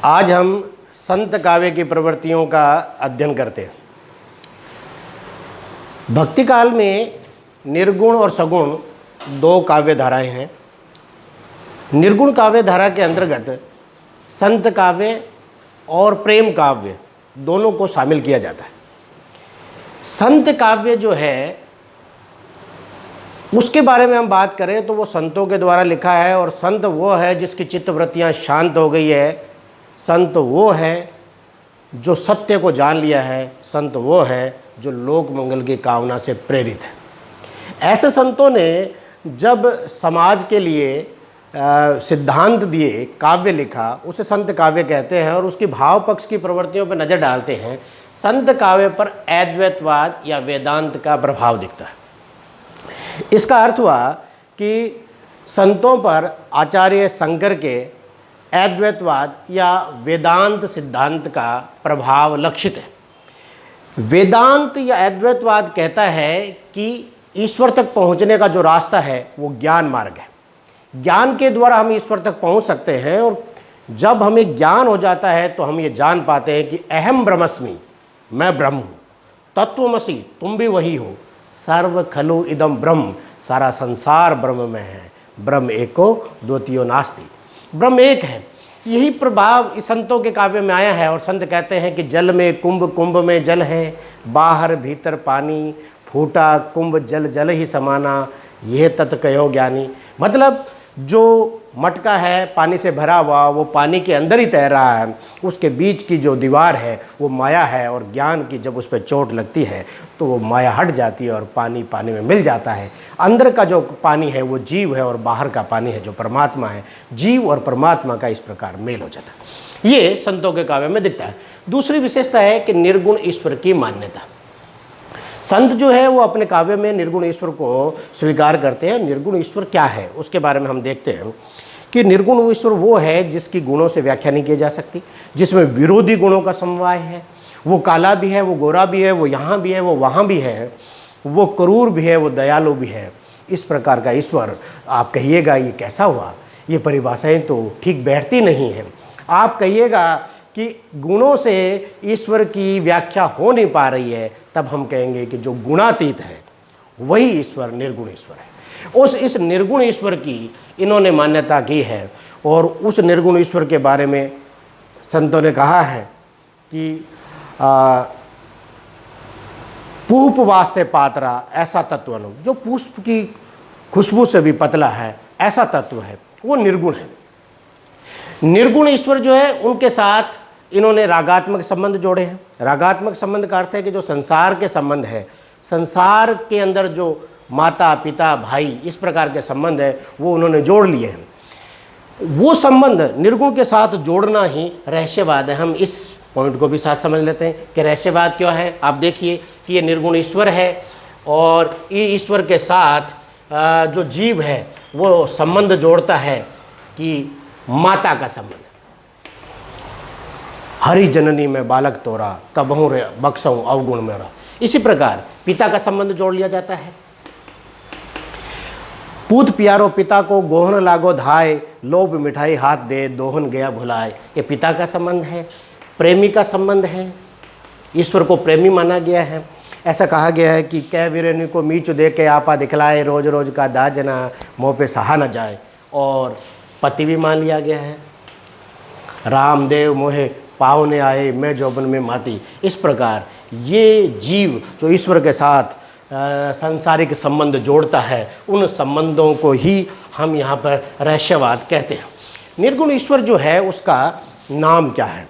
आज हम संत काव्य की प्रवृत्तियों का अध्ययन करते हैं। भक्ति काल में निर्गुण और सगुण दो काव्य धाराएं हैं। निर्गुण काव्य धारा के अंतर्गत संत काव्य और प्रेम काव्य दोनों को शामिल किया जाता है। संत काव्य जो है उसके बारे में हम बात करें तो वो संतों के द्वारा लिखा है, और संत वो है जिसकी चित्तवृत्तियाँ शांत हो गई है। संत वो है जो सत्य को जान लिया है। संत वो है जो लोक मंगल की कामना से प्रेरित है। ऐसे संतों ने जब समाज के लिए सिद्धांत दिए, काव्य लिखा, उसे संत काव्य कहते हैं और उसकी भाव पक्ष की प्रवृत्तियों पर नज़र डालते हैं। संत काव्य पर अद्वैतवाद या वेदांत का प्रभाव दिखता है। इसका अर्थ हुआ कि संतों पर आचार्य शंकर के अद्वैतवाद या वेदांत सिद्धांत का प्रभाव लक्षित है। वेदांत या अद्वैतवाद कहता है कि ईश्वर तक पहुंचने का जो रास्ता है वो ज्ञान मार्ग है। ज्ञान के द्वारा हम ईश्वर तक पहुंच सकते हैं, और जब हमें ज्ञान हो जाता है तो हम ये जान पाते हैं कि अहम ब्रह्मस्मि, मैं ब्रह्म हूँ, तत्वमसि, तुम भी वही हो, सर्व खलु इदम ब्रह्म, सारा संसार ब्रह्म में है, ब्रह्म एको द्वितीयो नास्ति, ब्रह्म एक है। यही प्रभाव इस संतों के काव्य में आया है। और संत कहते हैं कि जल में कुंभ, कुंभ में जल है, बाहर भीतर पानी, फूटा कुंभ जल जल ही समाना, यह तत् कहो ज्ञानी। मतलब जो मटका है पानी से भरा हुआ, वो पानी के अंदर ही तैर रहा है, उसके बीच की जो दीवार है वो माया है, और ज्ञान की जब उस पर चोट लगती है तो वो माया हट जाती है और पानी पानी में मिल जाता है। अंदर का जो पानी है वो जीव है और बाहर का पानी है जो परमात्मा है। जीव और परमात्मा का इस प्रकार मेल हो जाता है। ये संतों के काव्य में दिखता है। दूसरी विशेषता है कि निर्गुण ईश्वर की मान्यता। संत जो है वो अपने काव्य में निर्गुण ईश्वर को स्वीकार करते हैं। निर्गुण ईश्वर क्या है उसके बारे में हम देखते हैं कि निर्गुण ईश्वर वो है जिसकी गुणों से व्याख्या नहीं की जा सकती, जिसमें विरोधी गुणों का समवाय है। वो काला भी है, वो गोरा भी है, वो यहाँ भी है, वो वहाँ भी है, वो क्रूर भी है, वो दयालु भी है। इस प्रकार का ईश्वर आप कहिएगा ये कैसा हुआ, ये परिभाषाएँ तो ठीक बैठती नहीं हैं। आप कहिएगा कि गुणों से ईश्वर की व्याख्या हो नहीं पा रही है, तब हम कहेंगे कि जो गुणातीत है वही ईश्वर निर्गुण ईश्वर है। इस निर्गुण ईश्वर की इन्होंने मान्यता की है, और उस निर्गुण ईश्वर के बारे में संतों ने कहा है कि पुष्प वास्ते पात्रा ऐसा तत्व नु, जो पुष्प की खुशबू से भी पतला है, ऐसा तत्व है, वो निर्गुण है। निर्गुण ईश्वर जो है उनके साथ इन्होंने रागात्मक संबंध जोड़े हैं। रागात्मक संबंध का अर्थ है कि जो संसार के संबंध है, संसार के अंदर जो माता पिता भाई इस प्रकार के संबंध है वो उन्होंने जोड़ लिए हैं। वो संबंध निर्गुण के साथ जोड़ना ही रहस्यवाद है। हम इस पॉइंट को भी साथ समझ लेते हैं कि रहस्यवाद क्या है। आप देखिए कि ये निर्गुण ईश्वर है, और ईश्वर के साथ जो जीव है वो संबंध जोड़ता है कि माता का संबंध। हरि जननी में बालक तोरा, कबहू रे बक्सऊं अवगुण मेरा। इसी प्रकार पिता का संबंध जोड़ लिया जाता है। पूत प्यारो पिता को गोहन लागो धाय, लोभ मिठाई हाथ दे दोहन गया भुलाए। ये पिता का संबंध है। प्रेमी का संबंध है। ईश्वर को प्रेमी माना गया है। ऐसा कहा गया है कि कै वीरेनी को मीचु दे के आपा दिखलाए, रोज रोज का दाजना मुँह पे सहा न जाए। और पति भी मान लिया गया है। रामदेव मोहे पावने आए, मैं जौबन में माती। इस प्रकार ये जीव जो ईश्वर के साथ सांसारिक संबंध जोड़ता है, उन संबंधों को ही हम यहाँ पर रहस्यवाद कहते हैं। निर्गुण ईश्वर जो है उसका नाम क्या है?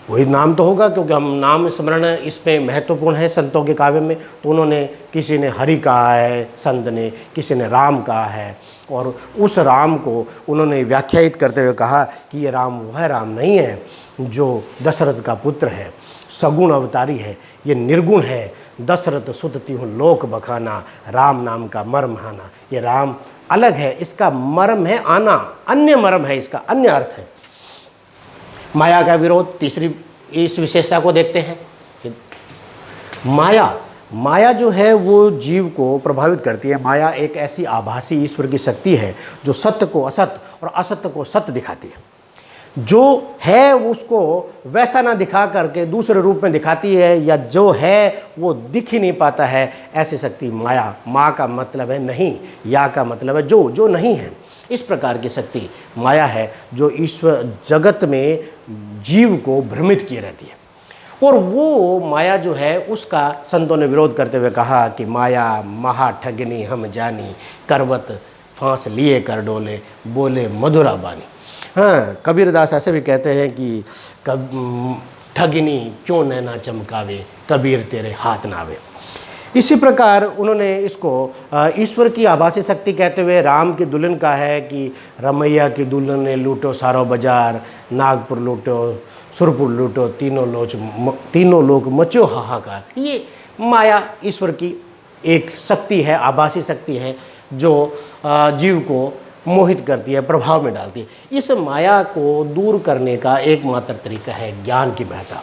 वही नाम तो होगा, क्योंकि हम नाम स्मरण इसमें महत्वपूर्ण है संतों के काव्य में। तो उन्होंने, किसी ने हरि कहा है संत ने, किसी ने राम कहा है, और उस राम को उन्होंने व्याख्यायित करते हुए कहा कि ये राम वह राम नहीं है जो दशरथ का पुत्र है, सगुण अवतारी है, ये निर्गुण है, दशरथ सुत तिहु लोक बखाना, राम नाम का मर्म हाना। ये राम अलग है, इसका मर्म है आना, अन्य मर्म है, इसका अन्य अर्थ है। माया का विरोध, तीसरी इस विशेषता को देखते हैं। माया जो है वो जीव को प्रभावित करती है। माया एक ऐसी आभासी ईश्वर की शक्ति है जो सत्य को असत और असत्य को सत्य दिखाती है। जो है उसको वैसा ना दिखा करके दूसरे रूप में दिखाती है, या जो है वो दिख ही नहीं पाता है, ऐसी शक्ति माया। माँ का मतलब है नहीं, या का मतलब है जो नहीं है। इस प्रकार की शक्ति माया है जो ईश्वर जगत में जीव को भ्रमित किए रहती है। और वो माया जो है उसका संतों ने विरोध करते हुए कहा कि माया महा ठगनी हम जानी, करवत फांस लिए कर डोले, बोले मधुरा बानी। हाँ, कबीरदास ऐसे भी कहते हैं कि ठगिनी क्यों नैना चमकावे, कबीर तेरे हाथ नावे। इसी प्रकार उन्होंने इसको ईश्वर की आभासी शक्ति कहते हुए राम की दुल्हन का है कि रमैया की दुल्हन ने लूटो सारो बाजार, नागपुर लूटो सुरपुर लूटो, तीनों लोग मचो हाहाकार। ये माया ईश्वर की एक शक्ति है, आभासी शक्ति है जो जीव को मोहित करती है, प्रभाव में डालती है। इस माया को दूर करने का एकमात्र तरीका है ज्ञान की महत्ता।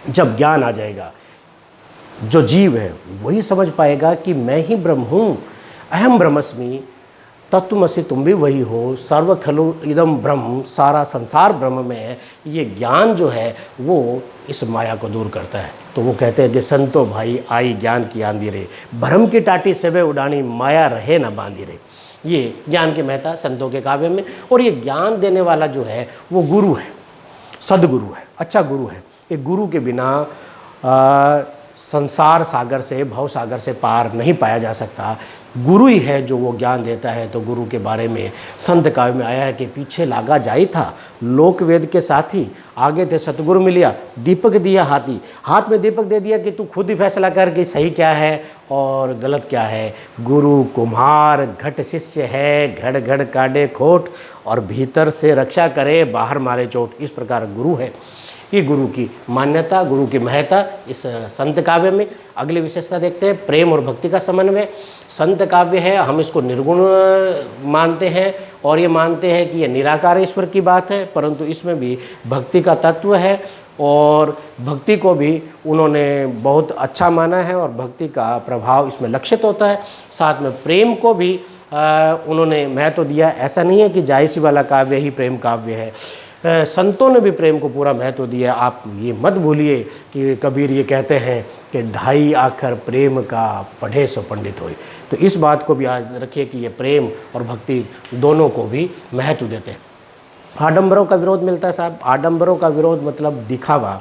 जब ज्ञान आ जाएगा, जो जीव है वही समझ पाएगा कि मैं ही ब्रह्म हूँ, अहम ब्रह्मस्मि, तत्वमसि तुम भी वही हो, सर्व खलु इदम ब्रह्म, सारा संसार ब्रह्म में है। ये ज्ञान जो है वो इस माया को दूर करता है। तो वो कहते हैं कि संतो भाई आई ज्ञान की आंधी रे, भ्रम की टाटी सेवे उड़ानी, माया रहे न बांधी रे। ये ज्ञान की महत्ता संतों के काव्य में। और ये ज्ञान देने वाला जो है वो गुरु है, सदगुरु है, अच्छा गुरु है। एक गुरु के बिना संसार सागर से, भव सागर से पार नहीं पाया जा सकता। गुरु ही है जो वो ज्ञान देता है। तो गुरु के बारे में संत काव्य में आया है कि पीछे लागा जाई था लोक वेद के साथी, आगे थे सतगुरु मिलिया, दीपक दिया हाथी। हाथ में दीपक दे दिया कि तू खुद ही फैसला कर कि सही क्या है और गलत क्या है। गुरु कुम्हार घट शिष्य है, घड़ घड़ काटे खोट, और भीतर से रक्षा करे, बाहर मारे चोट। इस प्रकार गुरु है। ये गुरु की मान्यता, गुरु की महत्ता इस संत काव्य में। अगली विशेषता देखते हैं, प्रेम और भक्ति का समन्वय। संत काव्य है, हम इसको निर्गुण मानते हैं और ये मानते हैं कि ये निराकार ईश्वर की बात है, परंतु इसमें भी भक्ति का तत्व है और भक्ति को भी उन्होंने बहुत अच्छा माना है और भक्ति का प्रभाव इसमें लक्षित होता है। साथ में प्रेम को भी उन्होंने महत्व दिया। ऐसा नहीं है कि जायसी वाला काव्य ही प्रेम काव्य है, संतों ने भी प्रेम को पूरा महत्व दिया। आप ये मत भूलिए कि कबीर ये कहते हैं कि ढाई आखर प्रेम का पढ़े सो पंडित होए। तो इस बात को भी याद रखिए कि ये प्रेम और भक्ति दोनों को भी महत्व देते हैं। आडंबरों का विरोध मिलता है साहब। आडंबरों का विरोध मतलब दिखावा,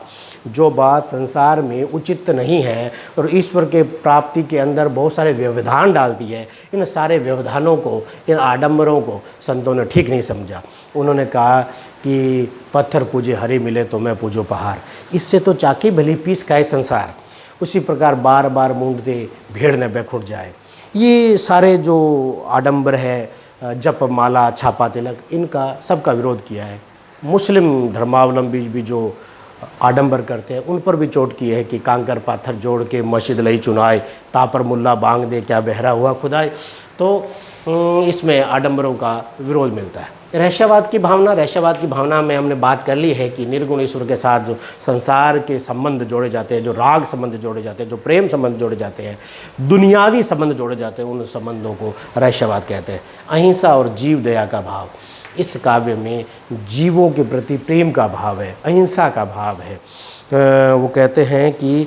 जो बात संसार में उचित नहीं है और ईश्वर के प्राप्ति के अंदर बहुत सारे व्यवधान डालती है। इन सारे व्यवधानों को, इन आडंबरों को संतों ने ठीक नहीं समझा। उन्होंने कहा कि पत्थर पूजे हरि मिले तो मैं पूजो पहाड़, इससे तो चाकी भली पीस खाए संसार, उसी प्रकार बार बार मूंढते भेड़ न बैखुट जाए। ये सारे जो आडंबर है, जप माला छापा तिलक, इनका सबका विरोध किया है। मुस्लिम धर्मावलंबी भी जो आडंबर करते हैं उन पर भी चोट की है कि कांकर पाथर जोड़ के मस्जिद लई चुनाए, तापर मुल्ला बांग दे क्या बहरा हुआ खुदाए। तो इसमें आडंबरों का विरोध मिलता है। रहस्यवाद की भावना में हमने बात कर ली है कि निर्गुण ईश्वर के साथ जो संसार के संबंध जोड़े जाते हैं, जो राग संबंध जोड़े जाते हैं, जो प्रेम संबंध जोड़े जाते हैं, दुनियावी संबंध जोड़े जाते हैं, उन संबंधों को रहस्यवाद कहते हैं। अहिंसा और जीव दया का भाव, इस काव्य में जीवों के प्रति प्रेम का भाव है, अहिंसा का भाव है। वो कहते हैं कि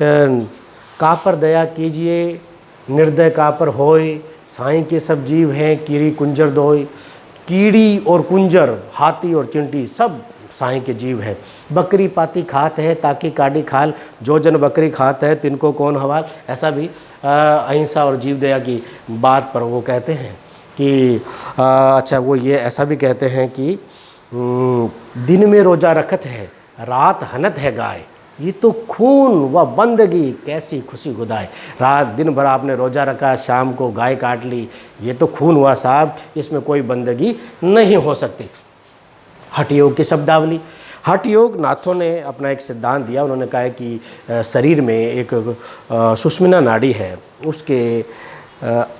का पर दया कीजिए, निर्दय का पर होय, साईं के सब जीव हैं कीड़ी कुंजर दोय। कीड़ी और कुंजर, हाथी और चिंटी सब साईं के जीव हैं। बकरी पाती खात है ताकि काटी खाल, जो जन बकरी खात है तिनको कौन हवाल। ऐसा भी अहिंसा और जीव दया की बात पर वो कहते हैं कि अच्छा, वो ये ऐसा भी कहते हैं कि दिन में रोज़ा रखत है, रात हनत है गाय, ये तो खून व बंदगी कैसी खुशी खुदाए। रात दिन भर आपने रोज़ा रखा, शाम को गाय काट ली, ये तो खून हुआ साहब, इसमें कोई बंदगी नहीं हो सकती। हठ योग की शब्दावली। हठ योग नाथों ने अपना एक सिद्धांत दिया। उन्होंने कहा है कि शरीर में एक सुषुम्ना नाड़ी है, उसके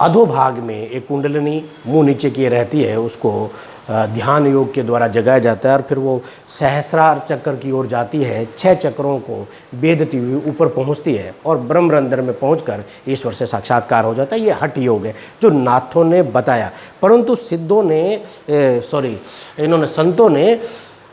अधोभाग में एक कुंडलिनी मुंह नीचे किए रहती है, उसको ध्यान योग के द्वारा जगाया जाता है और फिर वो सहस्रार चक्र की ओर जाती है, 6 चक्रों को बेधती हुई ऊपर पहुंचती है और ब्रह्मरंध्र में पहुंचकर ईश्वर से साक्षात्कार हो जाता है। ये हठ योग है जो नाथों ने बताया। परंतु सिद्धों ने इन्होंने संतों ने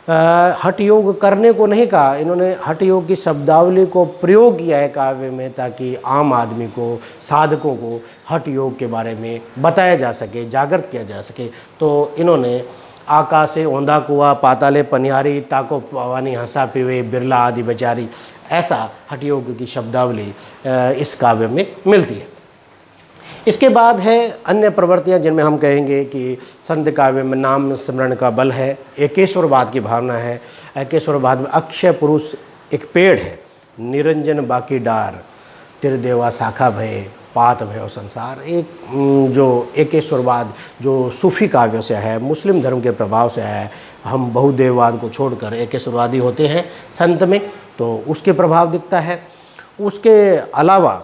हठ योग करने को नहीं कहा, इन्होंने हठ योग की शब्दावली को प्रयोग किया है काव्य में, ताकि आम आदमी को, साधकों को हठ योग के बारे में बताया जा सके, जागृत किया जा सके। तो इन्होंने आकाशे ओंधा कुआ, पाताले पनिहारी, ताको पावानी हंसा पीवे, बिरला आदि बेचारी, ऐसा हठ योग की शब्दावली इस काव्य में मिलती है। इसके बाद है अन्य प्रवृत्तियां, जिनमें हम कहेंगे कि संत काव्य में नाम स्मरण का बल है, एकेश्वरवाद की भावना है। एकेश्वरवाद में अक्षय पुरुष एक पेड़ है, निरंजन बाकी डार, तिरदेवा शाखा भय, पात भयो संसार। एक जो एकेश्वरवाद जो सूफी काव्यों से है, मुस्लिम धर्म के प्रभाव से है, हम बहुदेववाद को छोड़कर एकेश्वरवादी होते हैं संत में, तो उसके प्रभाव दिखता है। उसके अलावा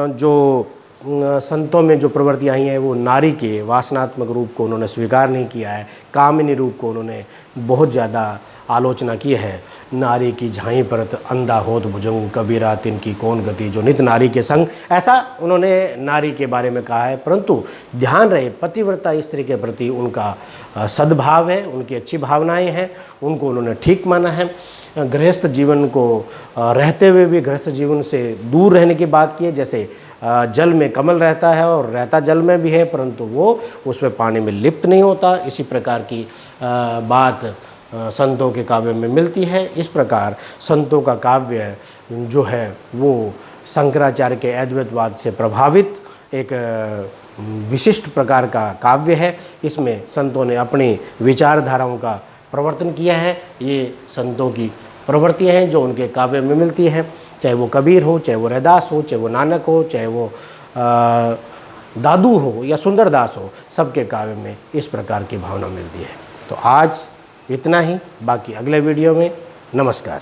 जो संतों में जो प्रवृत्तियाँ आई हैं, वो नारी के वासनात्मक रूप को उन्होंने स्वीकार नहीं किया है, कामिनी रूप को उन्होंने बहुत ज़्यादा आलोचना की है। नारी की झाई परत अंधा होत भुजंग, कबीरा तिनकी कौन गति, जो नित नारी के संग, ऐसा उन्होंने नारी के बारे में कहा है। परंतु ध्यान रहे, पतिव्रता स्त्री के प्रति उनका सद्भाव है, उनकी अच्छी भावनाएं हैं, उनको उन्होंने ठीक माना है। गृहस्थ जीवन को रहते हुए भी गृहस्थ जीवन से दूर रहने की बात की है। जैसे जल में कमल रहता है और रहता जल में भी है, परंतु वो उसमें पानी में लिप्त नहीं होता, इसी प्रकार की बात संतों के काव्य में मिलती है। इस प्रकार संतों का काव्य जो है वो शंकराचार्य के अद्वैतवाद से प्रभावित एक विशिष्ट प्रकार का काव्य है। इसमें संतों ने अपनी विचारधाराओं का प्रवर्तन किया है। ये संतों की प्रवृत्तियाँ हैं जो उनके काव्य में मिलती हैं, चाहे वो कबीर हो, चाहे वो रैदास हो, चाहे वो नानक हो, चाहे वो दादू हो या सुंदरदास हो, सबके काव्य में इस प्रकार की भावना मिलती है। तो आज इतना ही, बाकी अगले वीडियो में। नमस्कार।